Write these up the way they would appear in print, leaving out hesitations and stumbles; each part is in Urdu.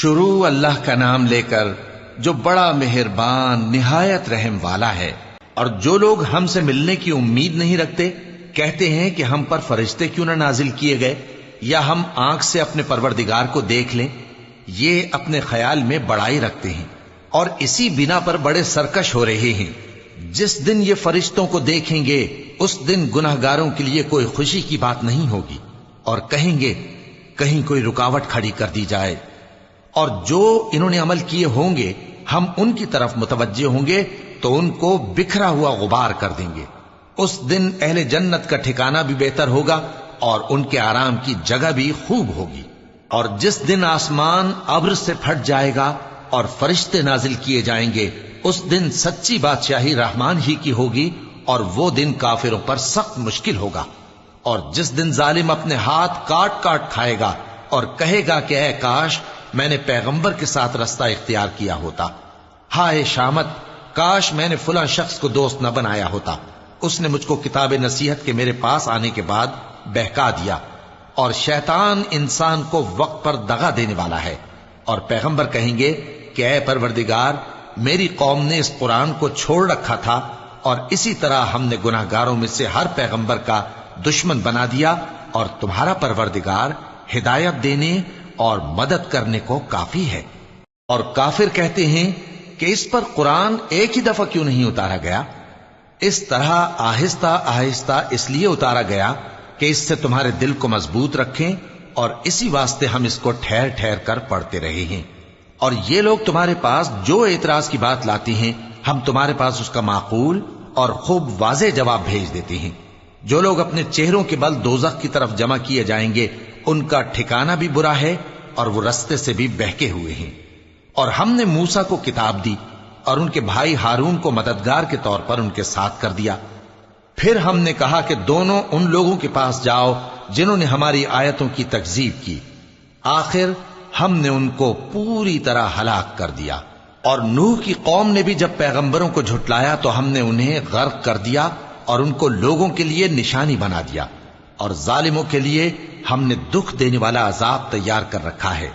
شروع اللہ کا نام لے کر جو بڑا مہربان نہایت رحم والا ہے۔ اور جو لوگ ہم سے ملنے کی امید نہیں رکھتے کہتے ہیں کہ ہم پر فرشتے کیوں نہ نازل کیے گئے یا ہم آنکھ سے اپنے پروردگار کو دیکھ لیں۔ یہ اپنے خیال میں بڑائی رکھتے ہیں اور اسی بنا پر بڑے سرکش ہو رہے ہیں۔ جس دن یہ فرشتوں کو دیکھیں گے اس دن گناہگاروں کے لیے کوئی خوشی کی بات نہیں ہوگی اور کہیں گے کہیں کوئی رکاوٹ کھڑی کر دی جائے۔ اور جو انہوں نے عمل کیے ہوں گے ہم ان کی طرف متوجہ ہوں گے تو ان کو بکھرا ہوا غبار کر دیں گے۔ اس دن اہل جنت کا ٹھکانہ بھی بہتر ہوگا اور ان کے آرام کی جگہ بھی خوب ہوگی۔ اور جس دن آسمان ابر سے پھٹ جائے گا اور فرشتے نازل کیے جائیں گے اس دن سچی بادشاہی رحمان ہی کی ہوگی اور وہ دن کافروں پر سخت مشکل ہوگا۔ اور جس دن ظالم اپنے ہاتھ کاٹ کاٹ کھائے گا اور کہے گا کہ اے کاش میں نے پیغمبر کے ساتھ رستہ اختیار کیا ہوتا، ہائے شامت کاش میں نے فلاں شخص کو دوست نہ بنایا ہوتا، اس نے مجھ کو کتاب نصیحت کے میرے پاس آنے کے بعد بہکا دیا۔ اور شیطان انسان کو وقت پر دغا دینے والا ہے۔ اور پیغمبر کہیں گے کہ اے پروردگار میری قوم نے اس قرآن کو چھوڑ رکھا تھا اور اسی طرح ہم نے گناہگاروں میں سے ہر پیغمبر کا دشمن بنا دیا، اور تمہارا پروردگار ہدایت دینے اور مدد کرنے کو کافی ہے۔ اور کافر کہتے ہیں کہ اس پر قرآن ایک ہی دفعہ کیوں نہیں اتارا گیا؟ اس طرح آہستہ آہستہ اس لیے اتارا گیا کہ اس سے تمہارے دل کو مضبوط رکھیں، اور اسی واسطے ہم اس کو ٹھہر ٹھہر کر پڑھتے رہے ہیں۔ اور یہ لوگ تمہارے پاس جو اعتراض کی بات لاتی ہیں ہم تمہارے پاس اس کا معقول اور خوب واضح جواب بھیج دیتے ہیں۔ جو لوگ اپنے چہروں کے بل دوزخ کی طرف جمع کیے جائیں گے ان کا ٹھکانہ بھی برا ہے اور وہ رستے سے بھی بہکے ہوئے ہیں۔ اور ہم نے موسیٰ کو کتاب دی اور ان کے بھائی ہارون کو مددگار کے طور پر ان کے ساتھ کر دیا۔ پھر ہم نے کہا کہ دونوں ان لوگوں کے پاس جاؤ جنہوں نے ہماری آیتوں کی تکذیب کی، آخر ہم نے ان کو پوری طرح ہلاک کر دیا۔ اور نوح کی قوم نے بھی جب پیغمبروں کو جھٹلایا تو ہم نے انہیں غرق کر دیا اور ان کو لوگوں کے لیے نشانی بنا دیا، اور ظالموں کے لیے ہم نے دکھ دینے والا عذاب تیار کر رکھا ہے۔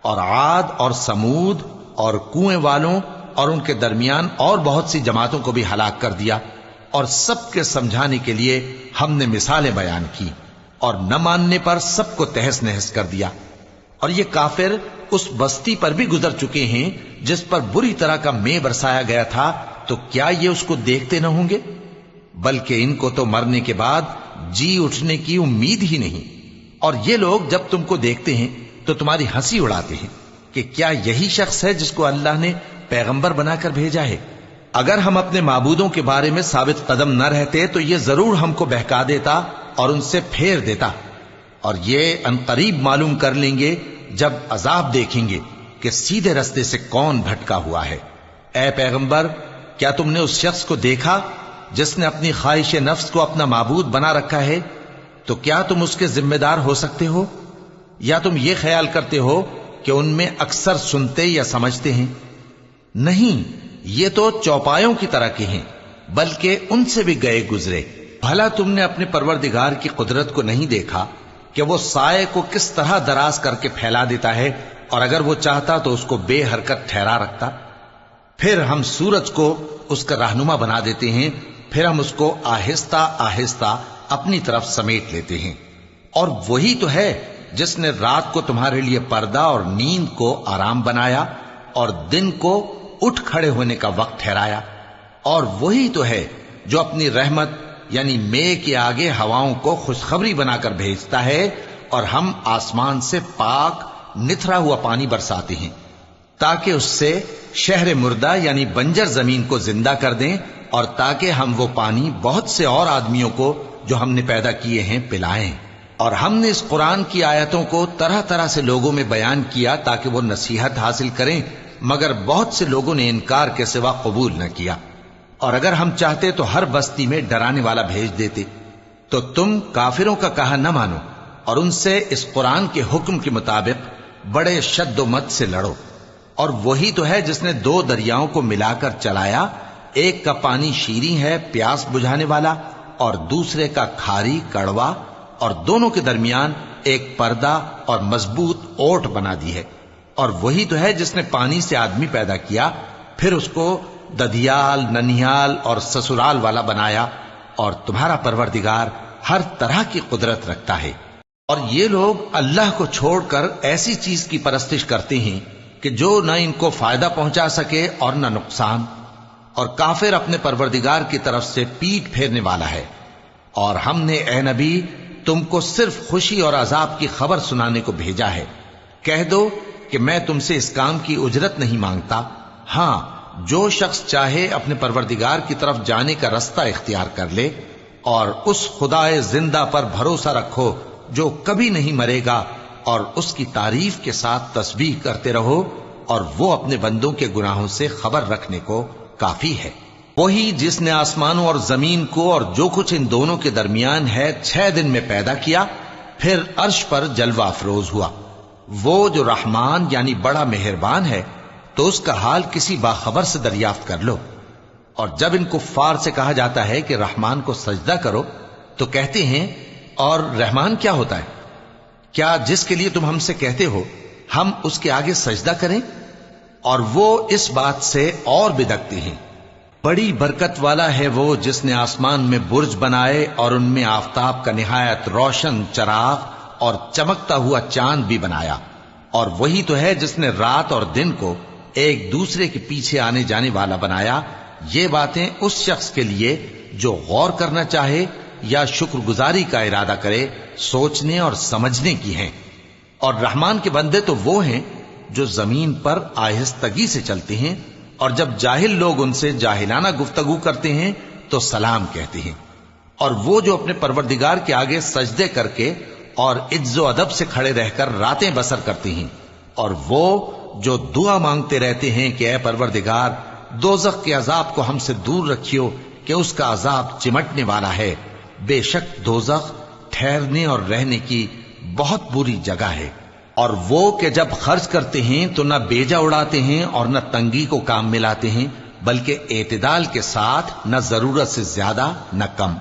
اور عاد اور سمود اور کنویں والوں اور ان کے درمیان اور بہت سی جماعتوں کو بھی ہلاک کر دیا، اور سب کے سمجھانے کے لیے ہم نے مثالیں بیان کی، اور نہ ماننے پر سب کو تہس نہس کر دیا۔ اور یہ کافر اس بستی پر بھی گزر چکے ہیں جس پر بری طرح کا مے برسایا گیا تھا، تو کیا یہ اس کو دیکھتے نہ ہوں گے؟ بلکہ ان کو تو مرنے کے بعد جی اٹھنے کی امید ہی نہیں۔ اور یہ لوگ جب تم کو دیکھتے ہیں تو تمہاری ہنسی اڑاتے ہیں کہ کیا یہی شخص ہے جس کو اللہ نے پیغمبر بنا کر بھیجا ہے؟ اگر ہم اپنے معبودوں کے بارے میں ثابت قدم نہ رہتے تو یہ ضرور ہم کو بہکا دیتا اور ان سے پھیر دیتا، اور یہ انقریب معلوم کر لیں گے جب عذاب دیکھیں گے کہ سیدھے رستے سے کون بھٹکا ہوا ہے۔ اے پیغمبر کیا تم نے اس شخص کو دیکھا جس نے اپنی خواہش نفس کو اپنا معبود بنا رکھا ہے؟ تو کیا تم اس کے ذمہ دار ہو سکتے ہو؟ یا تم یہ خیال کرتے ہو کہ ان میں اکثر سنتے یا سمجھتے ہیں؟ نہیں، یہ تو چوپایوں کی طرح کے ہیں، بلکہ ان سے بھی گئے گزرے۔ بھلا تم نے اپنے پروردگار کی قدرت کو نہیں دیکھا کہ وہ سائے کو کس طرح دراز کر کے پھیلا دیتا ہے، اور اگر وہ چاہتا تو اس کو بے حرکت ٹھہرا رکھتا؟ پھر ہم سورج کو اس کا رہنما بنا دیتے ہیں، پھر ہم اس کو آہستہ آہستہ اپنی طرف سمیٹ لیتے ہیں۔ اور وہی تو ہے جس نے رات کو تمہارے لیے پردہ اور نیند کو آرام بنایا اور دن کو اٹھ کھڑے ہونے کا وقت ٹھہرایا۔ اور وہی تو ہے جو اپنی رحمت یعنی مے کے آگے ہواؤں کو خوشخبری بنا کر بھیجتا ہے، اور ہم آسمان سے پاک نتھرا ہوا پانی برساتے ہیں تاکہ اس سے شہر مردہ یعنی بنجر زمین کو زندہ کر دیں، اور تاکہ ہم وہ پانی بہت سے اور آدمیوں کو جو ہم نے پیدا کیے ہیں پلائیں۔ اور ہم نے اس قرآن کی آیتوں کو طرح طرح سے لوگوں میں بیان کیا تاکہ وہ نصیحت حاصل کریں، مگر بہت سے لوگوں نے انکار کے سوا قبول نہ کیا۔ اور اگر ہم چاہتے تو ہر بستی میں ڈرانے والا بھیج دیتے، تو تم کافروں کا کہا نہ مانو اور ان سے اس قرآن کے حکم کے مطابق بڑے شد و مت سے لڑو۔ اور وہی تو ہے جس نے دو دریاؤں کو ملا کر چلایا، ایک کا پانی شیریں ہے پیاس بجھانے والا، اور دوسرے کا کھاری کڑوا، اور دونوں کے درمیان ایک پردہ اور مضبوط اوٹ بنا دی ہے۔ اور وہی تو ہے جس نے پانی سے آدمی پیدا کیا، پھر اس کو ددیال، ننیال اور سسرال والا بنایا، اور تمہارا پروردگار ہر طرح کی قدرت رکھتا ہے۔ اور یہ لوگ اللہ کو چھوڑ کر ایسی چیز کی پرستش کرتے ہیں کہ جو نہ ان کو فائدہ پہنچا سکے اور نہ نقصان، اور کافر اپنے پروردگار کی طرف سے پیٹ پھیرنے والا ہے۔ اور ہم نے اے نبی تم کو صرف خوشی اور عذاب کی خبر سنانے کو بھیجا ہے۔ کہہ دو کہ میں تم سے اس کام کی اجرت نہیں مانگتا، ہاں جو شخص چاہے اپنے پروردگار کی طرف جانے کا رستہ اختیار کر لے، اور اس خدائے زندہ پر بھروسہ رکھو جو کبھی نہیں مرے گا، اور اس کی تعریف کے ساتھ تسبیح کرتے رہو، اور وہ اپنے بندوں کے گناہوں سے خبر رکھنے کو کافی ہے۔ وہی جس نے آسمانوں اور زمین کو اور جو کچھ ان دونوں کے درمیان ہے 6 دن میں پیدا کیا، پھر عرش پر جلوہ افروز ہوا۔ وہ جو رحمان یعنی بڑا مہربان ہے، تو اس کا حال کسی باخبر سے دریافت کر لو۔ اور جب ان کفار سے کہا جاتا ہے کہ رحمان کو سجدہ کرو، تو کہتے ہیں اور رحمان کیا ہوتا ہے؟ کیا جس کے لیے تم ہم سے کہتے ہو ہم اس کے آگے سجدہ کریں؟ اور وہ اس بات سے اور بدکتے ہیں۔ بڑی برکت والا ہے وہ جس نے آسمان میں برج بنائے اور ان میں آفتاب کا نہایت روشن چراغ اور چمکتا ہوا چاند بھی بنایا۔ اور وہی تو ہے جس نے رات اور دن کو ایک دوسرے کے پیچھے آنے جانے والا بنایا۔ یہ باتیں اس شخص کے لیے جو غور کرنا چاہے یا شکر گزاری کا ارادہ کرے سوچنے اور سمجھنے کی ہیں۔ اور رحمان کے بندے تو وہ ہیں جو زمین پر آہستگی سے چلتے ہیں، اور جب جاہل لوگ ان سے جاہلانہ گفتگو کرتے ہیں تو سلام کہتے ہیں۔ اور وہ جو اپنے پروردگار کے آگے سجدے کر کے اور عز و ادب سے کھڑے رہ کر راتیں بسر کرتے ہیں۔ اور وہ جو دعا مانگتے رہتے ہیں کہ اے پروردگار دوزخ کے عذاب کو ہم سے دور رکھیو کہ اس کا عذاب چمٹنے والا ہے۔ بے شک دوزخ ٹھہرنے اور رہنے کی بہت بری جگہ ہے۔ اور وہ کہ جب خرچ کرتے ہیں تو نہ بیجا اڑاتے ہیں اور نہ تنگی کو کام میں لاتے ہیں، بلکہ اعتدال کے ساتھ، نہ ضرورت سے زیادہ نہ کم۔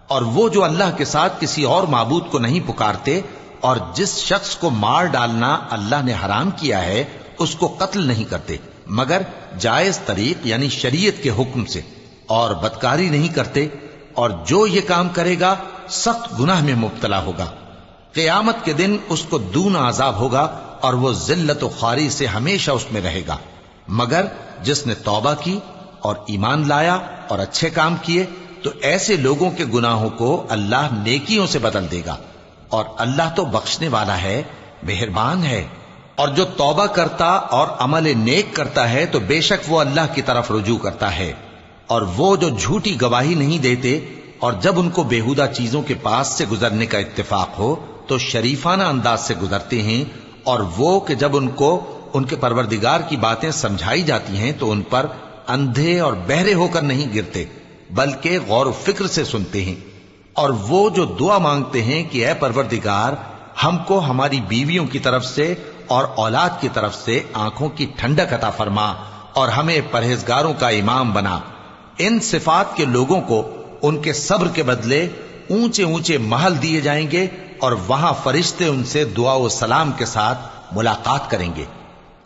اور وہ جو اللہ کے ساتھ کسی اور معبود کو نہیں پکارتے، اور جس شخص کو مار ڈالنا اللہ نے حرام کیا ہے اس کو قتل نہیں کرتے مگر جائز طریق یعنی شریعت کے حکم سے، اور بدکاری نہیں کرتے، اور جو یہ کام کرے گا سخت گناہ میں مبتلا ہوگا۔ قیامت کے دن اس کو دونا عذاب ہوگا، اور وہ ذلت و خواری سے ہمیشہ اس میں رہے گا، مگر جس نے توبہ کی اور ایمان لایا اور اچھے کام کیے تو ایسے لوگوں کے گناہوں کو اللہ نیکیوں سے بدل دے گا، اور اللہ تو بخشنے والا ہے، مہربان ہے۔ اور جو توبہ کرتا اور عمل نیک کرتا ہے تو بے شک وہ اللہ کی طرف رجوع کرتا ہے۔ اور وہ جو جھوٹی گواہی نہیں دیتے، اور جب ان کو بیہودہ چیزوں کے پاس سے گزرنے کا اتفاق ہو تو شریفانہ انداز سے گزرتے ہیں، اور وہ کہ جب ان کو ان کے پروردگار کی باتیں سمجھائی جاتی ہیں تو ان پر اندھے اور بہرے ہو کر نہیں گرتے بلکہ غور و فکر سے سنتے ہیں۔ اور وہ جو دعا مانگتے ہیں کہ اے پروردگار ہم کو ہماری بیویوں کی طرف سے اور اولاد کی طرف سے آنکھوں کی ٹھنڈک عطا فرما، اور ہمیں پرہیزگاروں کا امام بنا۔ ان صفات کے لوگوں کو ان کے صبر کے بدلے اونچے اونچے محل دیے جائیں گے، اور وہاں فرشتے ان سے دعا و سلام کے ساتھ ملاقات کریں گے۔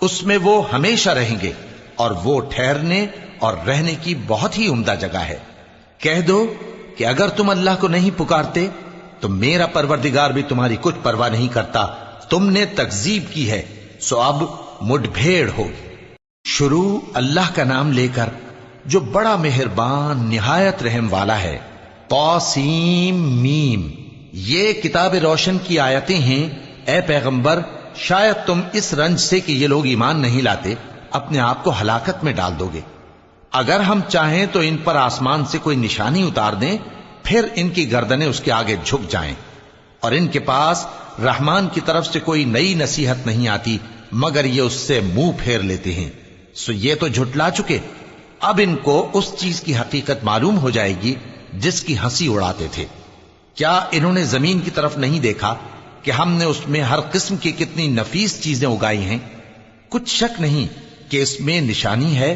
اس میں وہ ہمیشہ رہیں گے، اور وہ ٹھہرنے اور رہنے کی بہت ہی عمدہ جگہ ہے۔ کہہ دو کہ اگر تم اللہ کو نہیں پکارتے تو میرا پروردگار بھی تمہاری کچھ پرواہ نہیں کرتا۔ تم نے تکذیب کی ہے سو اب مڈ بھیڑ ہوگی۔ شروع اللہ کا نام لے کر جو بڑا مہربان نہایت رحم والا ہے۔ طاسیم میم، یہ کتاب روشن کی آیتیں ہیں۔ اے پیغمبر شاید تم اس رنج سے کہ یہ لوگ ایمان نہیں لاتے اپنے آپ کو ہلاکت میں ڈال دو گے۔ اگر ہم چاہیں تو ان پر آسمان سے کوئی نشانی اتار دیں، پھر ان کی گردنیں اس کے آگے جھک جائیں، اور ان کے پاس رحمان کی طرف سے کوئی نئی نصیحت نہیں آتی مگر یہ اس سے منہ پھیر لیتے ہیں۔ سو یہ تو جھٹلا چکے، اب ان کو اس چیز کی حقیقت معلوم ہو جائے گی جس کی ہنسی اڑاتے تھے۔ کیا انہوں نے زمین کی طرف نہیں دیکھا کہ ہم نے اس میں ہر قسم کی کتنی نفیس چیزیں اگائی ہیں؟ کچھ شک نہیں کہ اس میں نشانی ہے،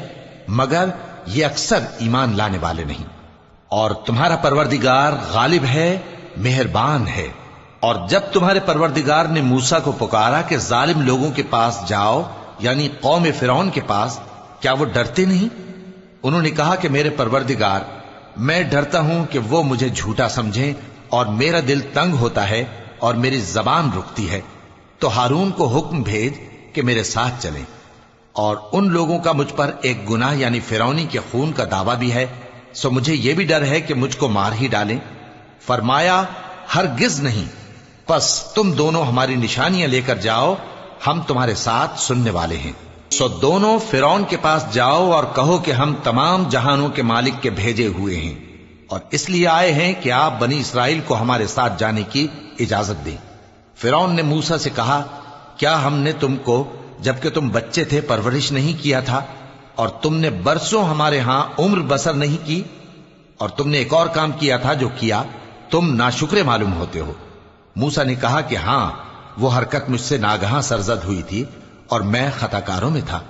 مگر یہ اکثر ایمان لانے والے نہیں۔ اور تمہارا پروردگار غالب ہے، مہربان ہے۔ اور جب تمہارے پروردگار نے موسیٰ کو پکارا کہ ظالم لوگوں کے پاس جاؤ یعنی قوم فرعون کے پاس، کیا وہ ڈرتے نہیں؟ انہوں نے کہا کہ میرے پروردگار، میں ڈرتا ہوں کہ وہ مجھے جھوٹا سمجھیں، اور میرا دل تنگ ہوتا ہے اور میری زبان رکتی ہے، تو ہارون کو حکم بھیج کہ میرے ساتھ چلیں۔ اور ان لوگوں کا مجھ پر ایک گناہ یعنی فرعونی کے خون کا دعویٰ بھی ہے، سو مجھے یہ بھی ڈر ہے کہ مجھ کو مار ہی ڈالیں۔ فرمایا ہرگز نہیں، پس تم دونوں ہماری نشانیاں لے کر جاؤ، ہم تمہارے ساتھ سننے والے ہیں۔ سو دونوں فرعون کے پاس جاؤ اور کہو کہ ہم تمام جہانوں کے مالک کے بھیجے ہوئے ہیں، اور اس لیے آئے ہیں کہ آپ بنی اسرائیل کو ہمارے ساتھ جانے کی اجازت دیں۔ فرعون نے موسیٰ سے کہا، کیا ہم نے تم کو جبکہ تم بچے تھے پرورش نہیں کیا تھا، اور تم نے برسوں ہمارے ہاں عمر بسر نہیں کی؟ اور تم نے ایک اور کام کیا تھا جو کیا، تم ناشکرے معلوم ہوتے ہو۔ موسیٰ نے کہا کہ ہاں، وہ حرکت مجھ سے ناگہاں سرزد ہوئی تھی اور میں خطا کاروں میں تھا۔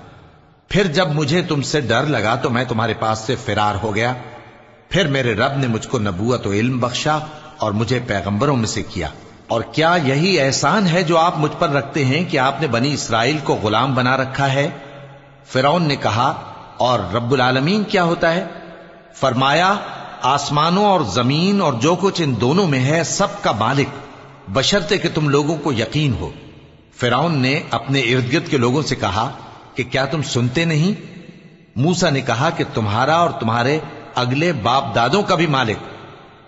پھر جب مجھے تم سے ڈر لگا تو میں تمہارے پاس سے فرار ہو گیا۔ پھر میرے رب نے مجھ کو نبوت و علم بخشا اور مجھے پیغمبروں میں سے کیا۔ اور کیا یہی احسان ہے جو آپ مجھ پر رکھتے ہیں کہ آپ نے بنی اسرائیل کو غلام بنا رکھا ہے؟ فرعون نے کہا، اور رب العالمین کیا ہوتا ہے؟ فرمایا، آسمانوں اور زمین اور جو کچھ ان دونوں میں ہے سب کا مالک، بشرطے کہ تم لوگوں کو یقین ہو۔ فرعون نے اپنے ارد گرد کے لوگوں سے کہا کہ کیا تم سنتے نہیں؟ موسیٰ نے کہا کہ تمہارا اور تمہارے اگلے باپ دادوں کا بھی مالک۔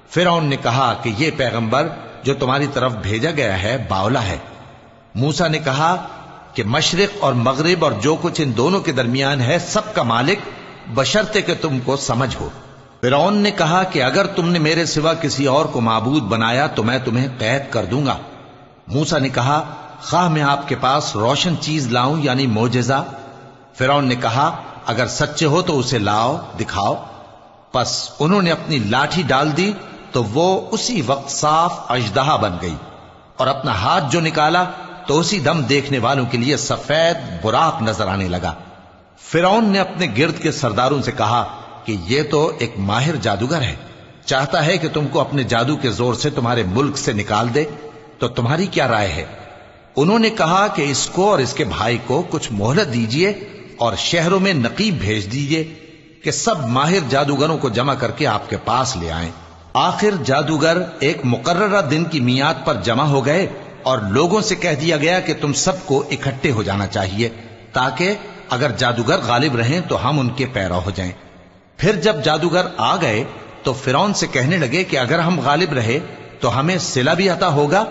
فرعون نے کہا کہ یہ پیغمبر جو تمہاری طرف بھیجا گیا ہے باولا ہے۔ موسیٰ نے کہا کہ مشرق اور مغرب اور جو کچھ ان دونوں کے درمیان ہے سب کا مالک، بشرطے کہ تم کو سمجھ ہو۔ فرعون نے کہا کہ اگر تم نے میرے سوا کسی اور کو معبود بنایا تو میں تمہیں قید کر دوں گا۔ موسیٰ نے کہا، خواہ میں آپ کے پاس روشن چیز لاؤں یعنی معجزہ؟ فرعون نے کہا، اگر سچے ہو تو اسے لاؤ، دکھاؤ۔ پس انہوں نے اپنی لاٹھی ڈال دی تو وہ اسی وقت صاف اژدہا بن گئی، اور اپنا ہاتھ جو نکالا تو اسی دم دیکھنے والوں کے لیے سفید براق نظر آنے لگا۔ فرعون نے اپنے گرد کے سرداروں سے کہا کہ یہ تو ایک ماہر جادوگر ہے، چاہتا ہے کہ تم کو اپنے جادو کے زور سے تمہارے ملک سے نکال دے، تو تمہاری کیا رائے ہے؟ انہوں نے کہا کہ اس کو اور اس کے بھائی کو کچھ مہلت دیجئے اور شہروں میں نقیب بھیج دیجئے کہ سب ماہر جادوگروں کو جمع کر کے آپ کے پاس لے آئیں۔ آخر جادوگر ایک مقررہ دن کی میعاد پر جمع ہو گئے اور لوگوں سے کہہ دیا گیا کہ تم سب کو اکٹھے ہو جانا چاہیے، تاکہ اگر جادوگر غالب رہیں تو ہم ان کے پیرو ہو جائیں۔ پھر جب جادوگر آ گئے تو فرعون سے کہنے لگے کہ اگر ہم غالب رہے تو ہمیں صلہ بھی عطا ہوگا؟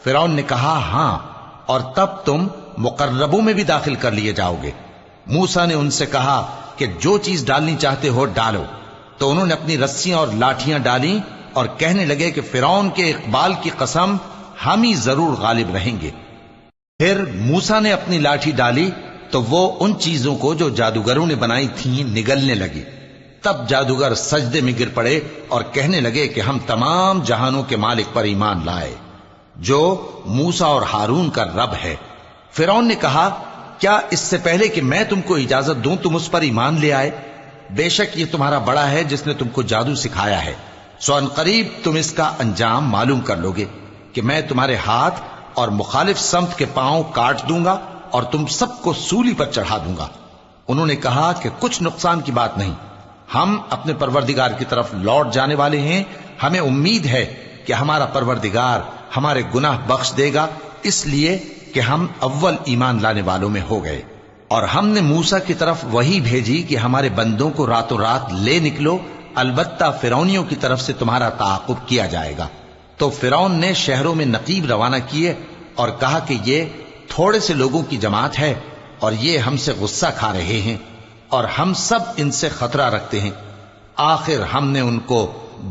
فرعون نے کہا، ہاں، اور تب تم مقربوں میں بھی داخل کر لیے جاؤ گے۔ موسیٰ نے ان سے کہا کہ جو چیز ڈالنی چاہتے ہو ڈالو۔ تو انہوں نے اپنی رسیاں اور لاٹھیاں ڈالیں اور کہنے لگے کہ فرعون کے اقبال کی قسم، ہم ہی ضرور غالب رہیں گے۔ پھر موسیٰ نے اپنی لاٹھی ڈالی تو وہ ان چیزوں کو جو جادوگروں نے بنائی تھیں نگلنے لگی۔ تب جادوگر سجدے میں گر پڑے اور کہنے لگے کہ ہم تمام جہانوں کے مالک پر ایمان لائے، جو موسیٰ اور ہارون کا رب ہے۔ فرعون نے کہا، کیا اس سے پہلے کہ میں تم کو اجازت دوں تم اس پر ایمان لے آئے؟ بے شک یہ تمہارا بڑا ہے جس نے تم کو جادو سکھایا ہے، سو ان قریب تم اس کا انجام معلوم کر لوگے کہ میں تمہارے ہاتھ اور مخالف سمت کے پاؤں کاٹ دوں گا اور تم سب کو سولی پر چڑھا دوں گا۔ انہوں نے کہا کہ کچھ نقصان کی بات نہیں، ہم اپنے پروردگار کی طرف لوٹ جانے والے ہیں، ہمیں امید ہے کہ ہمارا پروردگار ہمارے گناہ بخش دے گا، اس لیے کہ ہم اول ایمان لانے والوں میں ہو گئے۔ اور ہم نے موسیٰ کی طرف وحی بھیجی کہ ہمارے بندوں کو راتوں رات لے نکلو، البتہ فرعونیوں کی طرف سے تمہارا تعاقب کیا جائے گا۔ تو فرعون نے شہروں میں نقیب روانہ کیے اور کہا کہ یہ تھوڑے سے لوگوں کی جماعت ہے اور یہ ہم سے غصہ کھا رہے ہیں اور ہم سب ان سے خطرہ رکھتے ہیں۔ آخر ہم نے ان کو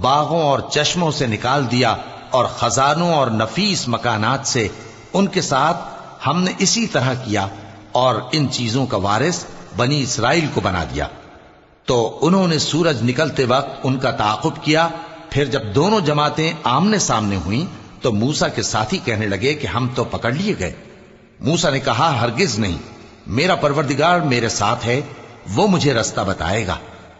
باغوں اور چشموں سے نکال دیا اور خزانوں اور نفیس مکانات سے، ان کے ساتھ ہم نے اسی طرح کیا اور ان چیزوں کا وارث بنی اسرائیل کو بنا دیا۔ تو انہوں نے سورج نکلتے وقت ان کا تعاقب کیا۔ پھر جب دونوں جماعتیں آمنے سامنے ہوئیں تو موسیٰ کے ساتھی کہنے لگے کہ ہم تو پکڑ لیے گئے۔ موسیٰ نے کہا، ہرگز نہیں، میرا پروردگار میرے ساتھ ہے، وہ مجھے رستہ بتائے گا۔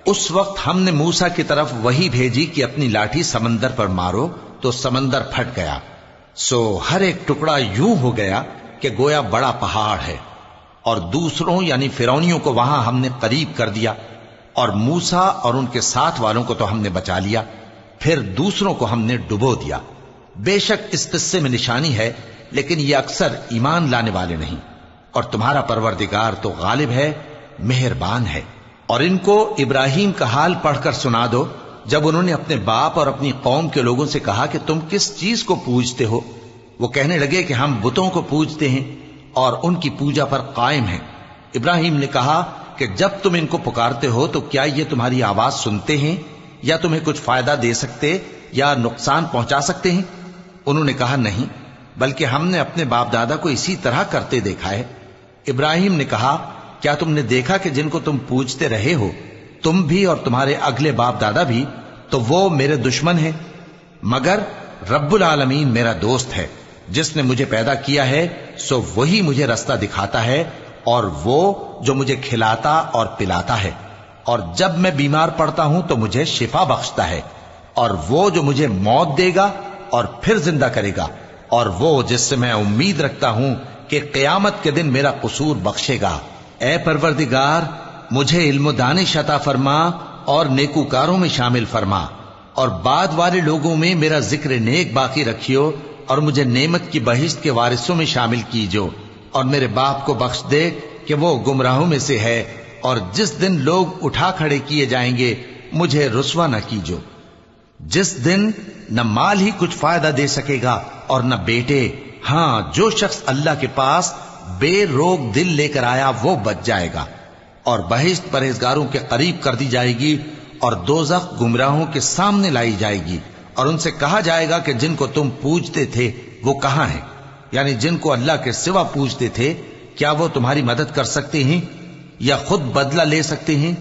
اس وقت ہم نے موسیٰ کی طرف وحی بھیجی کہ اپنی لاٹھی سمندر پر مارو، تو سمندر پھٹ گیا، سو ہر ایک ٹکڑا یوں ہو گیا کہ گویا بڑا پہاڑ ہے۔ اور دوسروں یعنی فرعونیوں کو وہاں ہم نے قریب کر دیا، اور موسیٰ اور ان کے ساتھ والوں کو تو ہم نے بچا لیا، پھر دوسروں کو ہم نے ڈبو دیا۔ بے شک اس قصے میں نشانی ہے، لیکن یہ اکثر ایمان لانے والے نہیں، اور تمہارا پروردگار تو غالب ہے، مہربان ہے۔ اور ان کو ابراہیم کا حال پڑھ کر سنا دو جب انہوں نے اپنے باپ اور اپنی قوم کے لوگوں سے کہا کہ تم کس چیز کو پوجتے ہو؟ وہ کہنے لگے کہ ہم بتوں کو پوجتے ہیں اور ان کی پوجا پر قائم ہیں۔ ابراہیم نے کہا کہ جب تم ان کو پکارتے ہو تو کیا یہ تمہاری آواز سنتے ہیں یا تمہیں کچھ فائدہ دے سکتے یا نقصان پہنچا سکتے ہیں؟ انہوں نے کہا نہیں، بلکہ ہم نے اپنے باپ دادا کو اسی طرح کرتے دیکھا ہے۔ ابراہیم نے کہا کیا تم نے دیکھا کہ جن کو تم پوجتے رہے ہو تم بھی اور تمہارے اگلے باپ دادا بھی، تو وہ میرے دشمن ہیں، مگر رب العالمین میرا دوست ہے۔ جس نے مجھے پیدا کیا ہے سو وہی مجھے رستہ دکھاتا ہے، اور وہ جو مجھے کھلاتا اور پلاتا ہے، اور جب میں بیمار پڑتا ہوں تو مجھے شفا بخشتا ہے، اور وہ جو مجھے موت دے گا اور پھر زندہ کرے گا، اور وہ جس سے میں امید رکھتا ہوں کہ قیامت کے دن میرا قصور بخشے گا۔ اے پروردگار، مجھے علم و دانش عطا فرما اور نیکوکاروں میں شامل فرما، اور بعد والے لوگوں میں میرا ذکر نیک باقی رکھیو، اور مجھے نعمت کی بہشت کے وارثوں میں شامل کیجو، اور میرے باپ کو بخش دے کہ وہ گمراہوں میں سے ہے، اور جس دن لوگ اٹھا کھڑے کیے جائیں گے مجھے رسوا نہ کیجو، جس دن نہ مال ہی کچھ فائدہ دے سکے گا اور نہ بیٹے۔ ہاں، جو شخص اللہ کے پاس بے روک دل لے کر آیا وہ بچ جائے گا، اور بہشت پرہیزگاروں کے قریب کر دی جائے گی، اور دوزخ گمراہوں کے سامنے لائی جائے گی، اور ان سے کہا جائے گا کہ جن کو تم پوجتے تھے وہ کہاں ہیں؟ یعنی جن کو اللہ کے سوا پوجتے تھے، کیا وہ تمہاری مدد کر سکتے ہیں یا خود بدلہ لے سکتے ہیں؟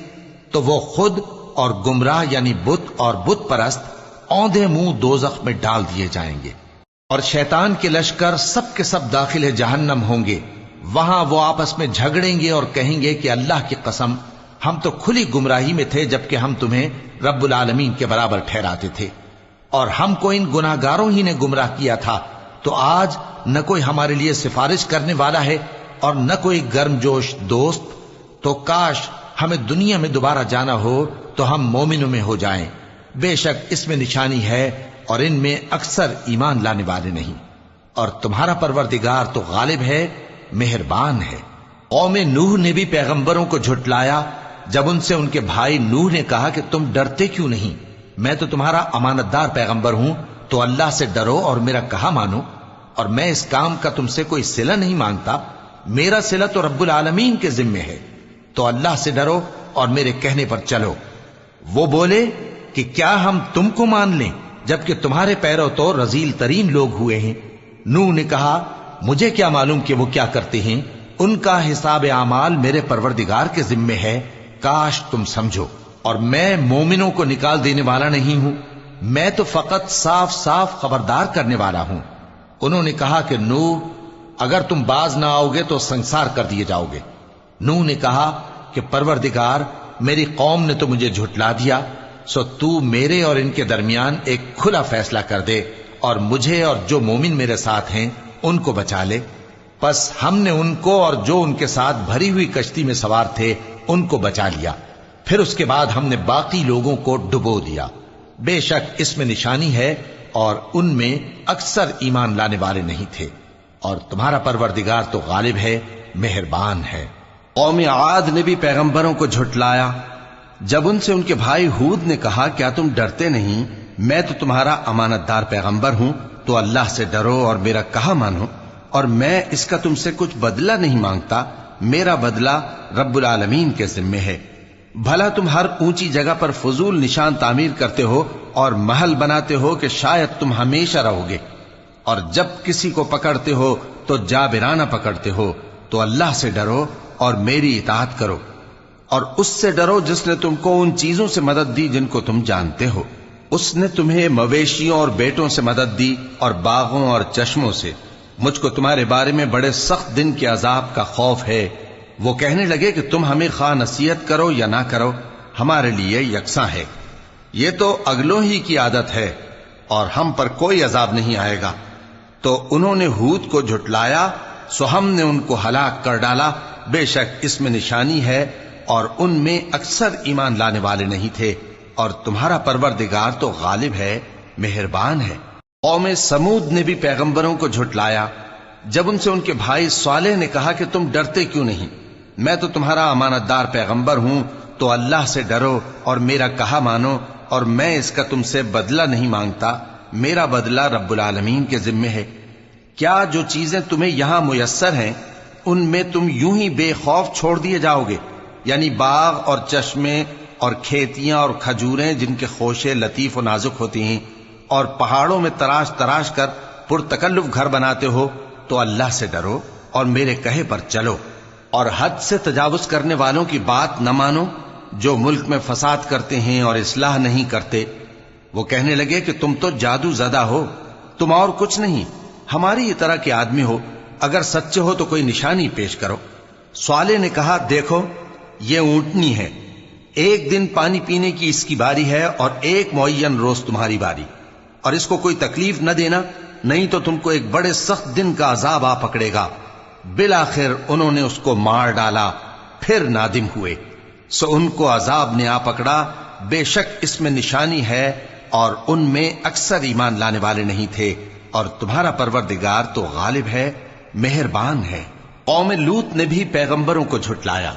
تو وہ خود اور گمراہ یعنی بت اور بت پرست اوندھے منہ دوزخ میں ڈال دیے جائیں گے، اور شیطان کے لشکر سب کے سب داخل جہنم ہوں گے۔ وہاں وہ آپس میں جھگڑیں گے اور کہیں گے کہ اللہ کی قسم، ہم تو کھلی گمراہی میں تھے جبکہ ہم تمہیں رب العالمین کے برابر ٹھہراتے تھے، اور ہم کو ان گناہگاروں ہی نے گمراہ کیا تھا، تو آج نہ کوئی ہمارے لیے سفارش کرنے والا ہے اور نہ کوئی گرم جوش دوست۔ تو کاش ہمیں دنیا میں دوبارہ جانا ہو تو ہم مومنوں میں ہو جائیں۔ بے شک اس میں نشانی ہے اور ان میں اکثر ایمان لانے والے نہیں، اور تمہارا پروردگار تو غالب ہے، مہربان ہے۔ قوم نوح نے بھی پیغمبروں کو جھٹلایا جب ان سے ان کے بھائی نوح نے کہا کہ تم ڈرتے کیوں نہیں؟ میں تو تمہارا امانت دار پیغمبر ہوں، تو اللہ سے ڈرو اور میرا کہا مانو، اور میں اس کام کا تم سے کوئی صلہ نہیں مانگتا، میرا صلہ تو رب العالمین کے ذمے ہے، تو اللہ سے ڈرو اور میرے کہنے پر چلو۔ وہ بولے کہ کیا ہم تم کو مان لیں جبکہ تمہارے پیرو تو رذیل ترین لوگ ہوئے ہیں؟ نوح نے کہا مجھے کیا معلوم کہ وہ کیا کرتے ہیں، ان کا حساب اعمال میرے پروردگار کے ذمے ہے، کاش تم سمجھو۔ اور میں مومنوں کو نکال دینے والا نہیں ہوں، میں تو فقط صاف صاف خبردار کرنے والا ہوں۔ انہوں نے کہا کہ نوح، اگر تم باز نہ آؤ گے تو سنسار کر دیے جاؤ گے۔ نوح نے کہا کہ پروردگار، میری قوم نے تو مجھے جھٹلا دیا، سو تو میرے اور ان کے درمیان ایک کھلا فیصلہ کر دے، اور مجھے اور جو مومن میرے ساتھ ہیں ان کو بچا لے۔ پس ہم نے ان کو اور جو ان کے ساتھ بھری ہوئی کشتی میں سوار تھے ان کو بچا لیا، پھر اس کے بعد ہم نے باقی لوگوں کو ڈبو دیا۔ بے شک اس میں نشانی ہے اور ان میں اکثر ایمان لانے والے نہیں تھے، اور تمہارا پروردگار تو غالب ہے، مہربان ہے۔ قوم عاد نے بھی پیغمبروں کو جھٹلایا جب ان سے ان کے بھائی ہود نے کہا کیا تم ڈرتے نہیں؟ میں تو تمہارا امانت دار پیغمبر ہوں، تو اللہ سے ڈرو اور میرا کہا مانو، اور میں اس کا تم سے کچھ بدلہ نہیں مانگتا، میرا بدلہ رب العالمین کے ذمے ہے۔ بھلا تم ہر اونچی جگہ پر فضول نشان تعمیر کرتے ہو اور محل بناتے ہو کہ شاید تم ہمیشہ رہو گے، اور جب کسی کو پکڑتے ہو تو جابرانہ پکڑتے ہو، تو اللہ سے ڈرو اور میری اطاعت کرو، اور اس سے ڈرو جس نے تم کو ان چیزوں سے مدد دی جن کو تم جانتے ہو۔ اس نے تمہیں مویشیوں اور بیٹوں سے مدد دی اور باغوں اور چشموں سے۔ مجھ کو تمہارے بارے میں بڑے سخت دن کے عذاب کا خوف ہے۔ وہ کہنے لگے کہ تم ہمیں خواہ نصیحت کرو یا نہ کرو، ہمارے لیے یکساں ہے، یہ تو اگلوں ہی کی عادت ہے اور ہم پر کوئی عذاب نہیں آئے گا۔ تو انہوں نے ہود کو جھٹلایا، سو ہم نے ان کو ہلاک کر ڈالا بے شک اس میں نشانی ہے اور ان میں اکثر ایمان لانے والے نہیں تھے، اور تمہارا پروردگار تو غالب ہے، مہربان ہے۔ قوم سمود نے بھی پیغمبروں کو جھٹلایا جب ان سے ان کے بھائی صالح نے کہا کہ تم ڈرتے کیوں نہیں؟ میں تو تمہارا امانت دار پیغمبر ہوں، تو اللہ سے ڈرو اور میرا کہا مانو، اور میں اس کا تم سے بدلہ نہیں مانگتا، میرا بدلہ رب العالمین کے ذمے ہے۔ کیا جو چیزیں تمہیں یہاں میسر ہیں ان میں تم یوں ہی بے خوف چھوڑ دیے جاؤ گے؟ یعنی باغ اور چشمے اور کھیتیاں اور کھجوریں جن کے خوشے لطیف و نازک ہوتی ہیں، اور پہاڑوں میں تراش تراش کر پرتکلف گھر بناتے ہو، تو اللہ سے ڈرو اور میرے کہے پر چلو، اور حد سے تجاوز کرنے والوں کی بات نہ مانو جو ملک میں فساد کرتے ہیں اور اصلاح نہیں کرتے۔ وہ کہنے لگے کہ تم تو جادو زدہ ہو، تم اور کچھ نہیں، ہماری ہی طرح کے آدمی ہو، اگر سچے ہو تو کوئی نشانی پیش کرو۔ صالح نے کہا دیکھو یہ اونٹنی ہے، ایک دن پانی پینے کی اس کی باری ہے اور ایک معین روز تمہاری باری، اور اس کو کوئی تکلیف نہ دینا، نہیں تو تم کو ایک بڑے سخت دن کا عذاب آ پکڑے گا۔ بالآخر انہوں نے اس کو مار ڈالا، پھر نادم ہوئے، سو ان کو عذاب نے آ پکڑا، بے شک اس میں نشانی ہے اور ان میں اکثر ایمان لانے والے نہیں تھے، اور تمہارا پروردگار تو غالب ہے، مہربان ہے۔ قوم لوط نے بھی پیغمبروں کو جھٹلایا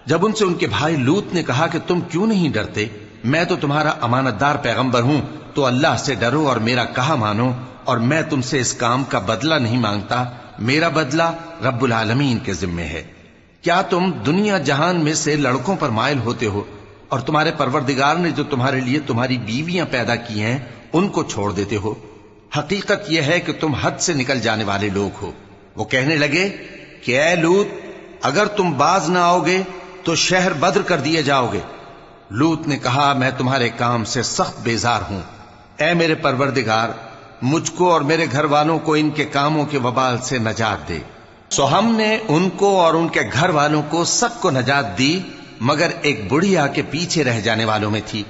جب ان سے ان کے بھائی لوط نے کہا کہ تم کیوں نہیں ڈرتے؟ میں تو تمہارا امانت دار پیغمبر ہوں، تو اللہ سے ڈرو اور میرا کہا مانو، اور میں تم سے اس کام کا بدلہ نہیں مانگتا، میرا بدلہ رب العالمین کے ذمے ہے۔ کیا تم دنیا جہان میں سے لڑکوں پر مائل ہوتے ہو، اور تمہارے پروردگار نے جو تمہارے لیے تمہاری بیویاں پیدا کی ہیں ان کو چھوڑ دیتے ہو؟ حقیقت یہ ہے کہ تم حد سے نکل جانے والے لوگ ہو۔ وہ کہنے لگے کہ اے لوط، اگر تم باز نہ آؤ گے تو شہر بدر کر دیے جاؤ گے۔ لوط نے کہا میں تمہارے کام سے سخت بیزار ہوں، اے میرے پروردگار مجھ کو اور میرے گھر والوں کو ان کے کاموں کے وبال سے نجات دے۔ سو ہم نے ان کو اور ان کے گھر والوں کو سب کو نجات دی، مگر ایک بڑھیا کے پیچھے رہ جانے والوں میں تھی۔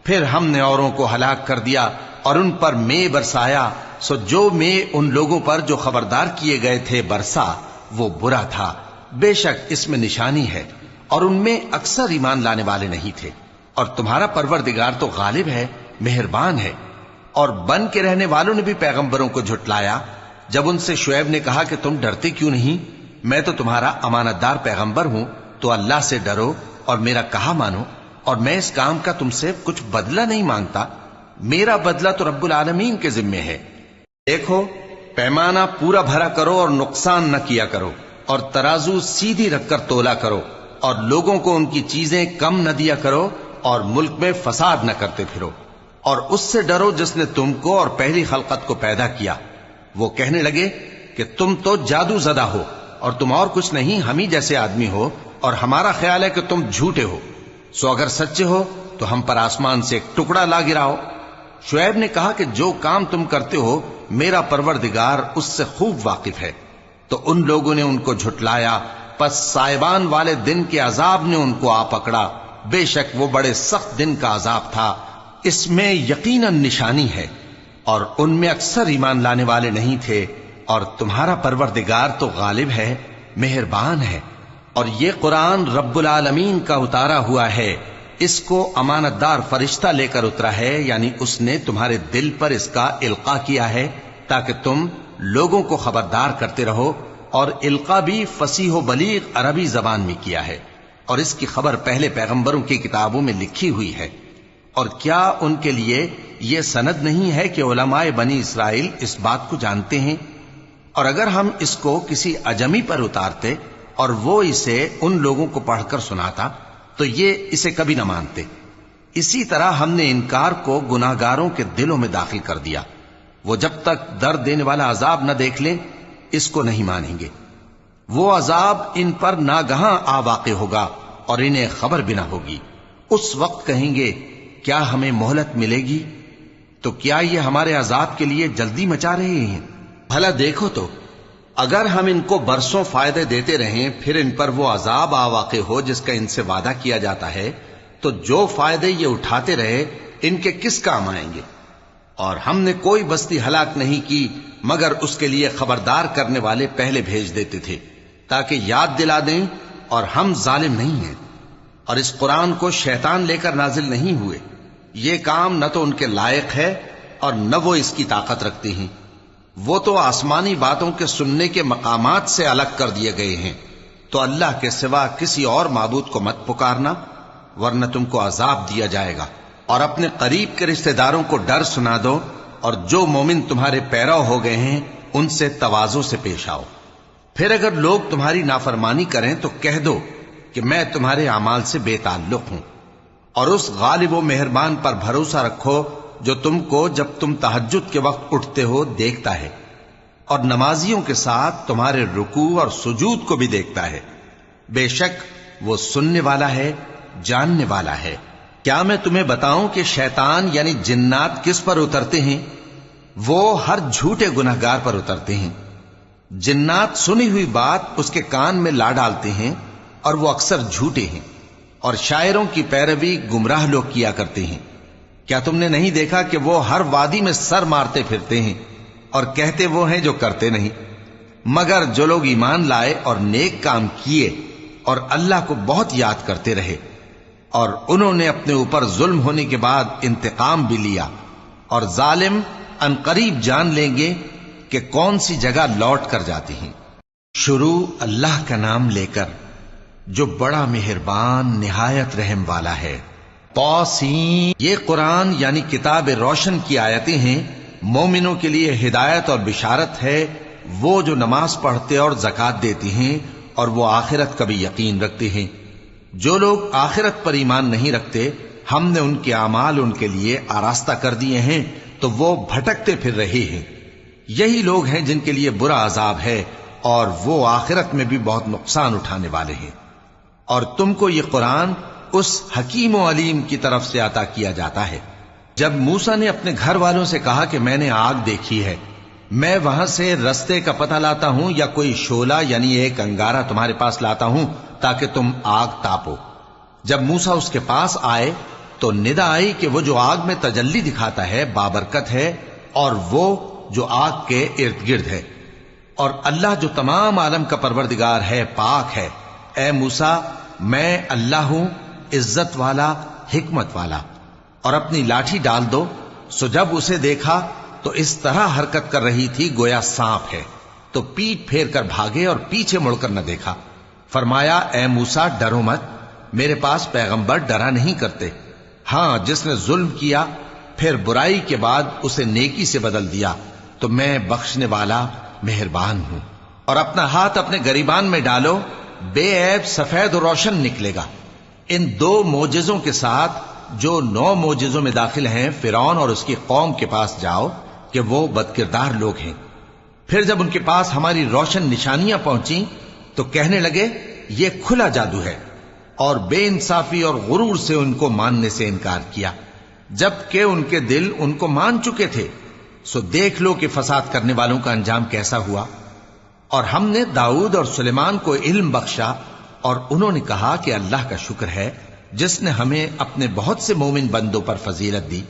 پھر ہم نے اوروں کو ہلاک کر دیا اور ان پر مے برسایا، سو جو مے ان لوگوں پر جو خبردار کیے گئے تھے برسا وہ برا تھا۔ بے شک اس میں نشانی ہے اور ان میں اکثر ایمان لانے والے نہیں تھے، اور تمہارا پروردگار تو غالب ہے، مہربان ہے۔ اور بن کے رہنے والوں نے بھی پیغمبروں کو جھٹلایا جب ان سے شعیب نے کہا کہ تم ڈرتے کیوں نہیں؟ میں تو تمہارا امانت دار پیغمبر ہوں، تو اللہ سے ڈرو اور میرا کہا مانو، اور میں اس کام کا تم سے کچھ بدلہ نہیں مانگتا، میرا بدلہ تو رب العالمین کے ذمے ہے۔ دیکھو پیمانہ پورا بھرا کرو اور نقصان نہ کیا کرو، اور ترازو سیدھی رکھ کر تولا کرو، اور لوگوں کو ان کی چیزیں کم نہ دیا کرو، اور ملک میں فساد نہ کرتے پھرو، اور اس سے ڈرو جس نے تم کو اور پہلی خلقت کو پیدا کیا۔ وہ کہنے لگے کہ تم تو جادو زدہ ہو، اور تم اور کچھ نہیں، ہم ہی جیسے آدمی ہو، اور ہمارا خیال ہے کہ تم جھوٹے ہو، سو اگر سچے ہو تو ہم پر آسمان سے ایک ٹکڑا لا گراؤ۔ شعیب نے کہا کہ جو کام تم کرتے ہو میرا پروردگار اس سے خوب واقف ہے۔ تو ان لوگوں نے ان کو جھٹلایا، پس سائبان والے دن کے عذاب نے ان کو آ پکڑا، بے شک وہ بڑے سخت دن کا عذاب تھا، اس میں یقیناً نشانی ہے، اور ان میں اکثر ایمان لانے والے نہیں تھے، اور تمہارا پروردگار تو غالب ہے، مہربان ہے۔ اور یہ قرآن رب العالمین کا اتارا ہوا ہے، اس کو امانت دار فرشتہ لے کر اترا ہے، یعنی اس نے تمہارے دل پر اس کا القاء کیا ہے تاکہ تم لوگوں کو خبردار کرتے رہو، اور القاء بھی فصیح و بلیغ عربی زبان میں کیا ہے، اور اس کی خبر پہلے پیغمبروں کی کتابوں میں لکھی ہوئی ہے۔ اور کیا ان کے لیے یہ سند نہیں ہے کہ علماء بنی اسرائیل اس بات کو جانتے ہیں؟ اور اگر ہم اس کو کسی اجمی پر اتارتے اور وہ اسے ان لوگوں کو پڑھ کر سناتا تو یہ اسے کبھی نہ مانتے۔ اسی طرح ہم نے انکار کو گناہگاروں کے دلوں میں داخل کر دیا، وہ جب تک درد دینے والا عذاب نہ دیکھ لیں اس کو نہیں مانیں گے۔ وہ عذاب ان پر ناگہاں آ واقع ہوگا اور انہیں خبر بھی نہ ہوگی۔ اس وقت کہیں گے کیا ہمیں مہلت ملے گی؟ تو کیا یہ ہمارے عذاب کے لیے جلدی مچا رہے ہیں؟ بھلا دیکھو تو اگر ہم ان کو برسوں فائدے دیتے رہیں پھر ان پر وہ عذاب آ واقع ہو جس کا ان سے وعدہ کیا جاتا ہے، تو جو فائدے یہ اٹھاتے رہے ان کے کس کام آئیں گے؟ اور ہم نے کوئی بستی ہلاک نہیں کی مگر اس کے لیے خبردار کرنے والے پہلے بھیج دیتے تھے تاکہ یاد دلا دیں اور ہم ظالم نہیں ہیں، اور اس قرآن کو شیطان لے کر نازل نہیں ہوئے۔ یہ کام نہ تو ان کے لائق ہے اور نہ وہ اس کی طاقت رکھتے ہیں۔ وہ تو آسمانی باتوں کے سننے کے مقامات سے الگ کر دیے گئے ہیں۔ تو اللہ کے سوا کسی اور معبود کو مت پکارنا، ورنہ تم کو عذاب دیا جائے گا۔ اور اپنے قریب کے رشتہ داروں کو ڈر سنا دو، اور جو مومن تمہارے پیرو ہو گئے ہیں ان سے تواضع سے پیش آؤ۔ پھر اگر لوگ تمہاری نافرمانی کریں تو کہہ دو کہ میں تمہارے اعمال سے بے تعلق ہوں، اور اس غالب و مہربان پر بھروسہ رکھو جو تم کو جب تم تہجد کے وقت اٹھتے ہو دیکھتا ہے، اور نمازیوں کے ساتھ تمہارے رکوع اور سجود کو بھی دیکھتا ہے۔ بے شک وہ سننے والا ہے، جاننے والا ہے۔ کیا میں تمہیں بتاؤں کہ شیطان یعنی جنات کس پر اترتے ہیں؟ وہ ہر جھوٹے گنہگار پر اترتے ہیں۔ جنات سنی ہوئی بات اس کے کان میں لا ڈالتے ہیں، اور وہ اکثر جھوٹے ہیں، اور شاعروں کی پیروی گمراہ لوگ کیا کرتے ہیں۔ کیا تم نے نہیں دیکھا کہ وہ ہر وادی میں سر مارتے پھرتے ہیں، اور کہتے وہ ہیں جو کرتے نہیں؟ مگر جو لوگ ایمان لائے اور نیک کام کیے اور اللہ کو بہت یاد کرتے رہے، اور انہوں نے اپنے اوپر ظلم ہونے کے بعد انتقام بھی لیا، اور ظالم عنقریب جان لیں گے کہ کون سی جگہ لوٹ کر جاتے ہیں۔ شروع اللہ کا نام لے کر جو بڑا مہربان نہایت رحم والا ہے۔ طاسین، یہ قرآن یعنی کتاب روشن کی آیتیں ہیں، مومنوں کے لیے ہدایت اور بشارت ہے، وہ جو نماز پڑھتے اور زکوٰۃ دیتے ہیں اور وہ آخرت کا بھی یقین رکھتے ہیں۔ جو لوگ آخرت پر ایمان نہیں رکھتے، ہم نے ان کے اعمال ان کے لیے آراستہ کر دیے ہیں، تو وہ بھٹکتے پھر رہے ہیں۔ یہی لوگ ہیں جن کے لیے برا عذاب ہے، اور وہ آخرت میں بھی بہت نقصان اٹھانے والے ہیں۔ اور تم کو یہ قرآن اس حکیم و علیم کی طرف سے عطا کیا جاتا ہے۔ جب موسیٰ نے اپنے گھر والوں سے کہا کہ میں نے آگ دیکھی ہے، میں وہاں سے رستے کا پتہ لاتا ہوں یا کوئی شعلہ یعنی ایک انگارہ تمہارے پاس لاتا ہوں تاکہ تم آگ تاپو۔ جب موسیٰ اس کے پاس آئے تو ندا آئی کہ وہ جو آگ میں تجلی دکھاتا ہے بابرکت ہے، اور وہ جو آگ کے ارد گرد ہے، اور اللہ جو تمام عالم کا پروردگار ہے پاک ہے۔ اے موسیٰ، میں اللہ ہوں، عزت والا، حکمت والا، اور اپنی لاٹھی ڈال دو۔ سو جب اسے دیکھا تو اس طرح حرکت کر رہی تھی گویا سانپ ہے، تو پیٹ پھیر کر بھاگے اور پیچھے مڑ کر نہ دیکھا۔ فرمایا اے موسیٰ ڈرو مت، میرے پاس پیغمبر ڈرا نہیں کرتے۔ ہاں، جس نے ظلم کیا پھر برائی کے بعد اسے نیکی سے بدل دیا تو میں بخشنے والا مہربان ہوں۔ اور اپنا ہاتھ اپنے گریبان میں ڈالو، بے عیب سفید و روشن نکلے گا۔ ان 2 معجزوں کے ساتھ جو 9 معجزوں میں داخل ہیں فرعون اور اس کی قوم کے پاس جاؤ کہ وہ بدکردار لوگ ہیں۔ پھر جب ان کے پاس ہماری روشن نشانیاں پہنچیں تو کہنے لگے یہ کھلا جادو ہے، اور بے انصافی اور غرور سے ان کو ماننے سے انکار کیا، جبکہ ان کے دل ان کو مان چکے تھے۔ سو دیکھ لو کہ فساد کرنے والوں کا انجام کیسا ہوا۔ اور ہم نے داؤد اور سلیمان کو علم بخشا، اور انہوں نے کہا کہ اللہ کا شکر ہے جس نے ہمیں اپنے بہت سے مومن بندوں پر فضیلت دی۔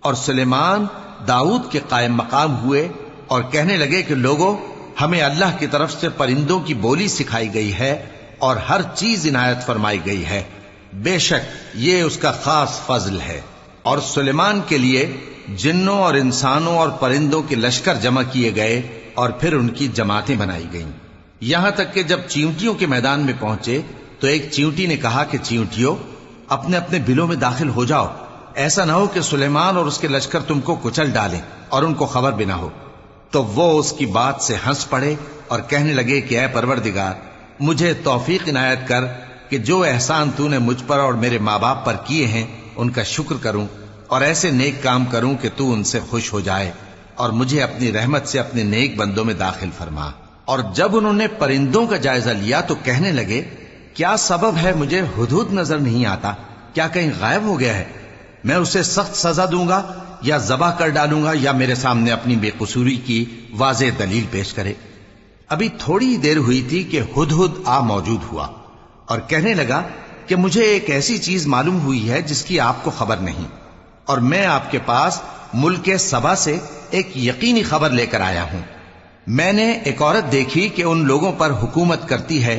اور سلیمان داؤد کے قائم مقام ہوئے اور کہنے لگے کہ لوگوں، ہمیں اللہ کی طرف سے پرندوں کی بولی سکھائی گئی ہے اور ہر چیز عنایت فرمائی گئی ہے، بے شک یہ اس کا خاص فضل ہے۔ اور سلیمان کے لیے جنوں اور انسانوں اور پرندوں کے لشکر جمع کیے گئے اور پھر ان کی جماعتیں بنائی گئیں، یہاں تک کہ جب چیونٹیوں کے میدان میں پہنچے تو ایک چیونٹی نے کہا کہ چیونٹیوں، اپنے اپنے بلوں میں داخل ہو جاؤ، ایسا نہ ہو کہ سلیمان اور اس کے لشکر تم کو کچل ڈالیں اور ان کو خبر بھی نہ ہو۔ تو وہ اس کی بات سے ہنس پڑے اور کہنے لگے کہ اے پروردگار، مجھے توفیق عنایت کر کہ جو احسان تو نے مجھ پر اور میرے ماں باپ پر کیے ہیں ان کا شکر کروں، اور ایسے نیک کام کروں کہ تو ان سے خوش ہو جائے، اور مجھے اپنی رحمت سے اپنے نیک بندوں میں داخل فرما۔ اور جب انہوں نے پرندوں کا جائزہ لیا تو کہنے لگے کیا سبب ہے مجھے ہدہد نظر نہیں آتا؟ کیا کہیں غائب ہو گیا ہے؟ میں اسے سخت سزا دوں گا یا ذبح کر ڈالوں گا، یا میرے سامنے اپنی بے قصوری کی واضح دلیل پیش کرے۔ ابھی تھوڑی دیر ہوئی تھی کہ ہدہد آ موجود ہوا اور کہنے لگا کہ مجھے ایک ایسی چیز معلوم ہوئی ہے جس کی آپ کو خبر نہیں، اور میں آپ کے پاس ملک سبا سے ایک یقینی خبر لے کر آیا ہوں۔ میں نے ایک عورت دیکھی کہ ان لوگوں پر حکومت کرتی ہے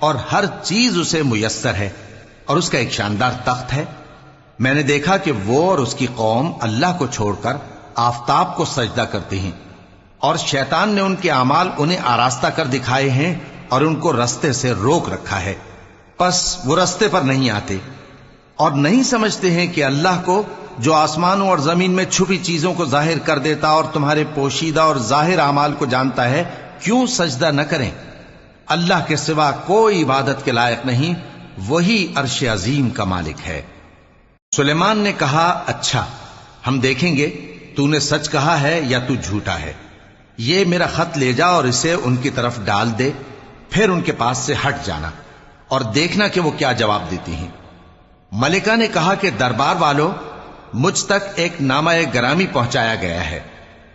اور ہر چیز اسے میسر ہے، اور اس کا ایک شاندار تخت ہے۔ میں نے دیکھا کہ وہ اور اس کی قوم اللہ کو چھوڑ کر آفتاب کو سجدہ کرتے ہیں، اور شیطان نے ان کے اعمال انہیں آراستہ کر دکھائے ہیں اور ان کو رستے سے روک رکھا ہے، پس وہ رستے پر نہیں آتے اور نہیں سمجھتے ہیں کہ اللہ کو جو آسمانوں اور زمین میں چھپی چیزوں کو ظاہر کر دیتا اور تمہارے پوشیدہ اور ظاہر اعمال کو جانتا ہے، کیوں سجدہ نہ کریں؟ اللہ کے سوا کوئی عبادت کے لائق نہیں، وہی عرش عظیم کا مالک ہے۔ سلیمان نے کہا، اچھا ہم دیکھیں گے تو نے سچ کہا ہے یا تو جھوٹا ہے۔ یہ میرا خط لے جا اور اسے ان کی طرف ڈال دے، پھر ان کے پاس سے ہٹ جانا اور دیکھنا کہ وہ کیا جواب دیتی ہیں۔ ملکہ نے کہا کہ دربار والوں، مجھ تک ایک نامہ گرامی پہنچایا گیا ہے،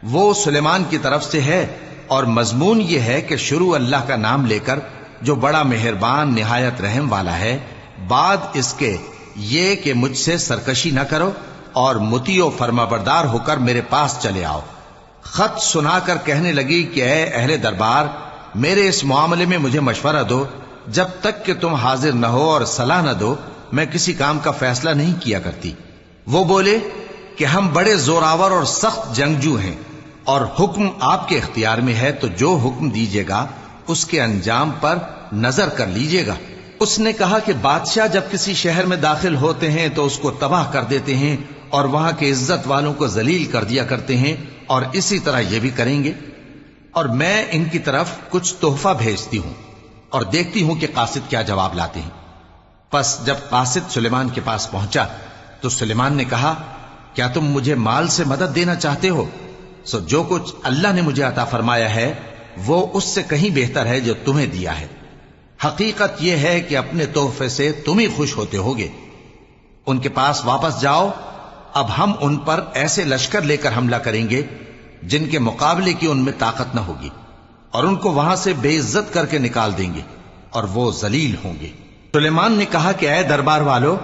وہ سلیمان کی طرف سے ہے، اور مضمون یہ ہے کہ شروع اللہ کا نام لے کر جو بڑا مہربان نہایت رحم والا ہے، بعد اس کے یہ کہ مجھ سے سرکشی نہ کرو اور مطیع و فرما بردار ہو کر میرے پاس چلے آؤ۔ خط سنا کر کہنے لگی کہ اے اہل دربار، میرے اس معاملے میں مجھے مشورہ دو، جب تک کہ تم حاضر نہ ہو اور صلاح نہ دو میں کسی کام کا فیصلہ نہیں کیا کرتی۔ وہ بولے کہ ہم بڑے زوراور اور سخت جنگجو ہیں، اور حکم آپ کے اختیار میں ہے، تو جو حکم دیجیے گا اس کے انجام پر نظر کر لیجیے گا۔ اس نے کہا کہ بادشاہ جب کسی شہر میں داخل ہوتے ہیں تو اس کو تباہ کر دیتے ہیں اور وہاں کے عزت والوں کو ذلیل کر دیا کرتے ہیں، اور اسی طرح یہ بھی کریں گے، اور میں ان کی طرف کچھ تحفہ بھیجتی ہوں اور دیکھتی ہوں کہ قاصد کیا جواب لاتے ہیں۔ پس جب قاصد سلیمان کے پاس پہنچا تو سلیمان نے کہا، کیا تم مجھے مال سے مدد دینا چاہتے ہو؟ سو جو کچھ اللہ نے مجھے عطا فرمایا ہے وہ اس سے کہیں بہتر ہے جو تمہیں دیا ہے۔ حقیقت یہ ہے کہ اپنے تحفے سے تم ہی خوش ہوتے ہوگے۔ ان کے پاس واپس جاؤ، اب ہم ان پر ایسے لشکر لے کر حملہ کریں گے جن کے مقابلے کی ان میں طاقت نہ ہوگی، اور ان کو وہاں سے بے عزت کر کے نکال دیں گے اور وہ ذلیل ہوں گے۔ سلیمان نے کہا کہ اے دربار والو،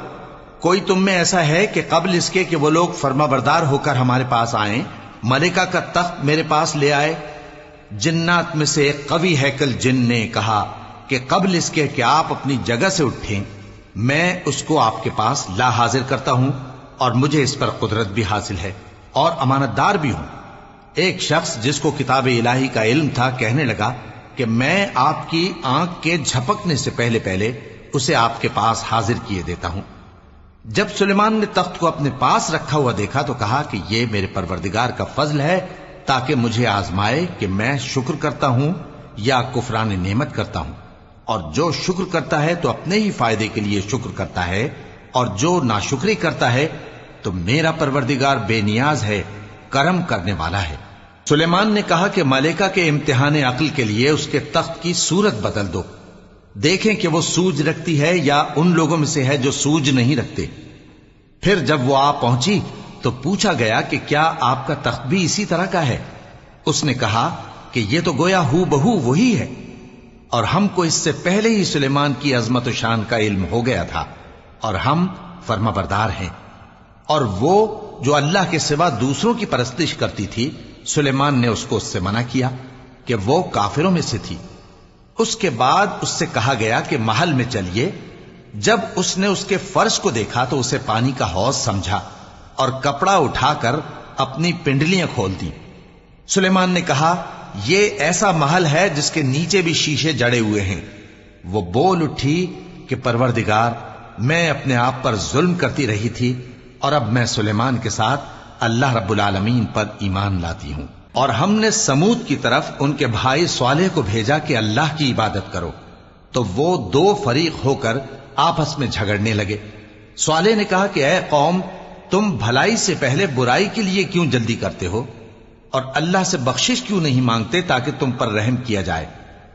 کوئی تم میں ایسا ہے کہ قبل اس کے کہ وہ لوگ فرما بردار ہو کر ہمارے پاس آئیں، ملکہ کا تخت میرے پاس لے آئے؟ جنات میں سے ایک قوی ہیکل جن نے کہا کہ قبل اس کے کہ آپ اپنی جگہ سے اٹھیں میں اس کو آپ کے پاس لا حاضر کرتا ہوں، اور مجھے اس پر قدرت بھی حاصل ہے اور امانت دار بھی ہوں۔ ایک شخص جس کو کتاب الہی کا علم تھا کہنے لگا کہ میں آپ کی آنکھ کے جھپکنے سے پہلے پہلے اسے آپ کے پاس حاضر کیے دیتا ہوں۔ جب سلیمان نے تخت کو اپنے پاس رکھا ہوا دیکھا تو کہا کہ یہ میرے پروردگار کا فضل ہے تاکہ مجھے آزمائے کہ میں شکر کرتا ہوں یا کفران نعمت کرتا ہوں، اور جو شکر کرتا ہے تو اپنے ہی فائدے کے لیے شکر کرتا ہے، اور جو ناشکری کرتا ہے تو میرا پروردگار بے نیاز ہے، کرم کرنے والا ہے۔ سلیمان نے کہا کہ ملکہ کے امتحان عقل کے لیے اس کے تخت کی صورت بدل دو، دیکھیں کہ وہ سوج رکھتی ہے یا ان لوگوں میں سے ہے جو سوج نہیں رکھتے۔ پھر جب وہ آ پہنچی تو پوچھا گیا کہ کیا آپ کا تخت بھی اسی طرح کا ہے؟ اس نے کہا کہ یہ تو گویا ہو بہو وہی ہے، اور ہم کو اس سے پہلے ہی سلیمان کی عظمت و شان کا علم ہو گیا تھا، اور ہم فرما بردار ہیں۔ اور وہ جو اللہ کے سوا دوسروں کی پرستش کرتی تھی، سلیمان نے اس کو اس سے منع کیا کہ وہ کافروں میں سے تھی۔ اس کے بعد اس سے کہا گیا کہ محل میں چلیے۔ جب اس نے اس کے فرش کو دیکھا تو اسے پانی کا حوض سمجھا اور کپڑا اٹھا کر اپنی پنڈلیاں کھول دی۔ سلیمان نے کہا، یہ ایسا محل ہے جس کے نیچے بھی شیشے جڑے ہوئے ہیں۔ وہ بول اٹھی کہ پروردگار، میں اپنے آپ پر ظلم کرتی رہی تھی، اور اب میں سلیمان کے ساتھ اللہ رب العالمین پر ایمان لاتی ہوں۔ اور ہم نے سمود کی طرف ان کے بھائی صالح کو بھیجا کہ اللہ کی عبادت کرو، تو وہ دو فریق ہو کر آپس میں جھگڑنے لگے۔ صالح نے کہا کہ اے قوم، تم بھلائی سے پہلے برائی کے لیے کیوں جلدی کرتے ہو، اور اللہ سے بخشش کیوں نہیں مانگتے تاکہ تم پر رحم کیا جائے؟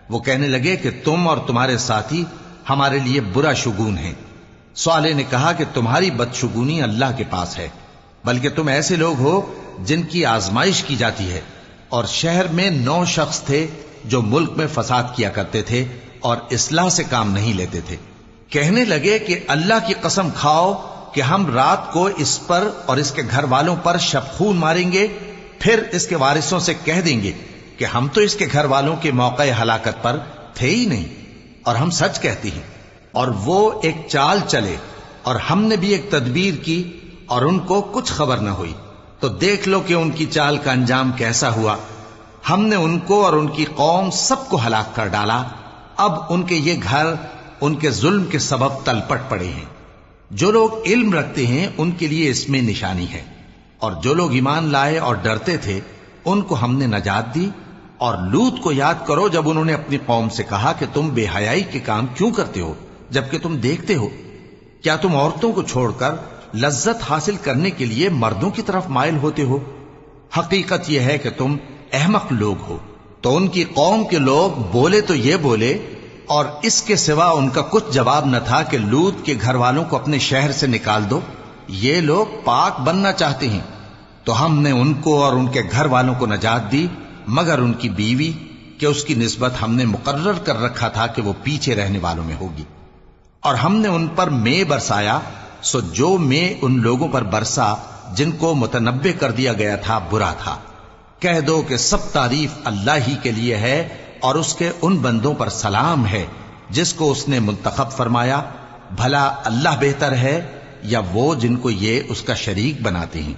وہ کہنے لگے کہ تم اور تمہارے ساتھی ہمارے لیے برا شگون ہیں۔ صالح نے کہا کہ تمہاری بدشگونی اللہ کے پاس ہے، بلکہ تم ایسے لوگ ہو جن کی آزمائش کی جاتی ہے، اور شہر میں 9 شخص تھے جو ملک میں فساد کیا کرتے تھے اور اصلاح سے کام نہیں لیتے تھے۔ کہنے لگے کہ اللہ کی قسم کھاؤ کہ ہم رات کو اس پر اور اس کے گھر والوں پر شبخون ماریں گے، پھر اس کے وارثوں سے کہہ دیں گے کہ ہم تو اس کے گھر والوں کے موقع ہلاکت پر تھے ہی نہیں، اور ہم سچ کہتے ہیں۔ اور وہ ایک چال چلے اور ہم نے بھی ایک تدبیر کی اور ان کو کچھ خبر نہ ہوئی، تو دیکھ لو کہ ان کی چال کا انجام کیسا ہوا۔ ہم نے ان کو اور ان کی قوم سب کو ہلاک کر ڈالا، اب ان کے یہ گھر ان کے ظلم کے سبب تلپٹ پڑے ہیں۔ جو لوگ علم رکھتے ہیں ان کے لیے اس میں نشانی ہے، اور جو لوگ ایمان لائے اور ڈرتے تھے ان کو ہم نے نجات دی۔ اور لوط کو یاد کرو جب انہوں نے اپنی قوم سے کہا کہ تم بے حیائی کے کام کیوں کرتے ہو جبکہ تم دیکھتے ہو؟ کیا تم عورتوں کو چھوڑ کر لذت حاصل کرنے کے لیے مردوں کی طرف مائل ہوتے ہو؟ حقیقت یہ ہے کہ تم احمق لوگ ہو۔ تو ان کی قوم کے لوگ بولے تو یہ بولے، اور اس کے سوا ان کا کچھ جواب نہ تھا کہ لوط کے گھر والوں کو اپنے شہر سے نکال دو، یہ لوگ پاک بننا چاہتے ہیں۔ تو ہم نے ان کو اور ان کے گھر والوں کو نجات دی، مگر ان کی بیوی کہ اس کی نسبت ہم نے مقرر کر رکھا تھا کہ وہ پیچھے رہنے والوں میں ہوگی۔ اور ہم نے ان پر مے برسایا، سو جو مے ان لوگوں پر برسا جن کو متنبع کر دیا گیا تھا برا تھا۔ کہہ دو کہ سب تعریف اللہ ہی کے لیے ہے، اور اس کے ان بندوں پر سلام ہے جس کو اس نے منتخب فرمایا۔ بھلا اللہ بہتر ہے یا وہ جن کو یہ اس کا شریک بناتے ہیں؟